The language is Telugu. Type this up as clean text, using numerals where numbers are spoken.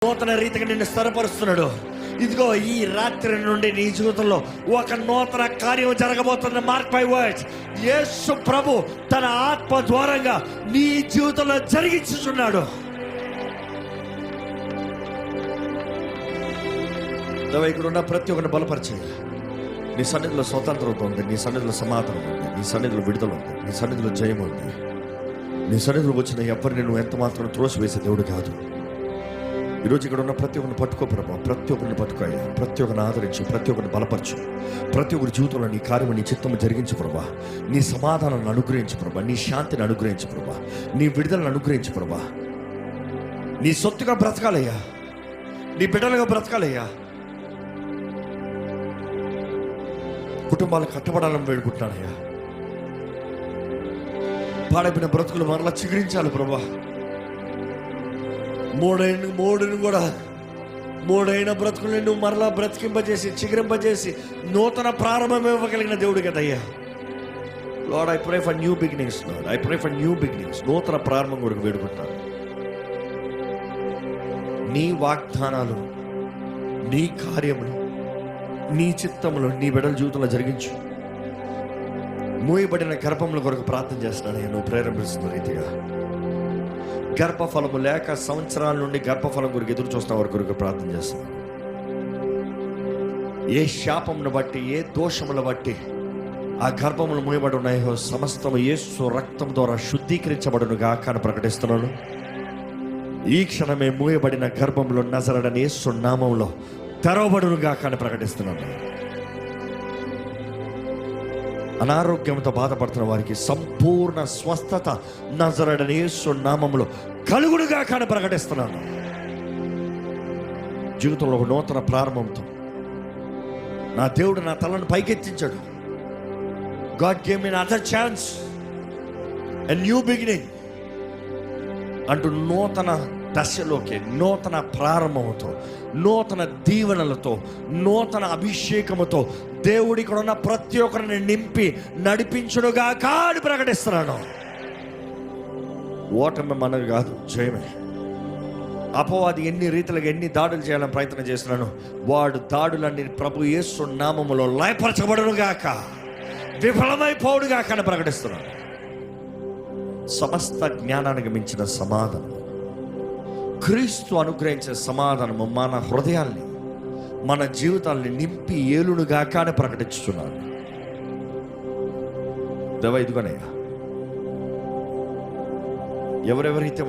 నూతన రీతిగా నిన్ను స్థిరపరుస్తున్నాడు. ఇదిగో ఈ రాత్రి నుండి నీ జీవితంలో ఒక నూతన కార్యం జరగబోతుంది. Mark my words. యేసు ప్రభు తన ఆత్మ ద్వారంగా నీ జీవితంలో జరిగించుచున్నాడు. ఇక్కడ ఉన్న ప్రతి ఒక్కరిని బలపరిచే. నీ సన్నిధిలో స్వతంత్రత ఉంది, నీ సన్నిధిలో సమాధానం ఉంది, నీ సన్నిధిలో విడుదల ఉంది, నీ సన్నిధిలో జయం ఉంది. నీ సన్నిధిలో వచ్చిన ఎవరిని నువ్వు ఎంత మాత్రం త్రోసివేసే దేవుడు కాదు. ఈరోజు ఇక్కడ ఉన్న ప్రతి ఒక్కరిని పట్టుకో ప్రభా, ప్రతి ఒక్కరిని పట్టుకోయా, ప్రతి ఒక్కరిని ఆదరించు, ప్రతి ఒక్కరిని బలపరచు, ప్రతి ఒక్కరి జీవితంలో నీ కార్యము, నీ చిత్తము జరిగించు ప్రభా. నీ సమాధానాన్ని అనుగ్రహించు ప్రభా, నీ శాంతిని అనుగ్రహించు ప్రభా, నీ విడుదలను అనుగ్రహించు ప్రభా. నీ సొత్తుగా బ్రతకాలయ్యా, నీ బిడ్డలుగా బ్రతకాలయ్యా. కుటుంబాలు కట్టబడాలని వేడుకుంటున్నానయ్యా. పాడైపోయిన బ్రతుకులు మరలా చిగురించాలి ప్రభా. మూడైన బ్రతుకులు నువ్వు మరలా బ్రతికింపజేసి, చిగురింపజేసి నూతన ప్రారంభం ఇవ్వగలిగిన దేవుడు కదయ్యా. Lord, I pray for new beginnings. Lord, I pray for new beginnings. నూతన ప్రారంభం కొరకు వేడుకుంటాను. నీ వాగ్దానాలు, నీ కార్యములు, నీ చిత్తములు నీ బిడ్డల జీవితంలో జరిగించు. మూయబడిన గర్భముల కొరకు ప్రార్థన చేస్తున్నాను. నువ్వు ప్రేరేపిస్తున్న రీతిగా గర్భఫలము లేక సంవత్సరాల నుండి గర్భఫలం కొరకు ఎదురు చూస్తున్న వారి కొరకు ప్రార్థన చేస్తున్నాను. ఏ శాపమును బట్టి, ఏ దోషముల బట్టి ఆ గర్భములు మూయబడి ఉన్నాయో సమస్తము యేసు రక్తం ద్వారా శుద్ధీకరించబడును గాక అని ప్రకటిస్తున్నాను. ఈ క్షణమే మూయబడిన గర్భంలో నజరడని యేసు నామములో తెరవబడును గాక అని ప్రకటిస్తున్నాను. అనారోగ్యంతో బాధపడుతున్న వారికి సంపూర్ణ స్వస్థత నజరడని యేసు నామములో కలుగును గాక అని ప్రకటిస్తున్నాను. జీవితంలో ఒక నూతన ప్రారంభంతో నా దేవుడు నా తలను పైకెత్తించాడు. God gave me another chance, a new beginning అంటూ నూతన దశలోకి, నూతన ప్రారంభంతో, నూతన దీవెనలతో, నూతన అభిషేకముతో దేవుడు ఇక్కడ ఉన్న ప్రతి ఒక్కరిని నింపి నడిపించుడుగా కాదు ప్రకటిస్తున్నాను. ఓటమి మనది కాదు, జయమే. అపవాది ఎన్ని రీతిలుగా ఎన్ని దాడులు చేయాలని ప్రయత్నం చేస్తున్నాను, వాడు దాడులన్నీ ప్రభు యేసు నామములో లయపరచబడును గాక, విఫలమైపోవుడు గాక అని ప్రకటిస్తున్నాను. సమస్త జ్ఞానానికి మించిన సమాధానం, క్రీస్తు అనుగ్రహించే సమాధానము మన హృదయాల్ని, మన జీవితాల్ని నింపి ఏలునుగాక అని ప్రకటించుతున్నాను. దేవా, ఇదిగోనయ్యా, ఎవరెవరైతే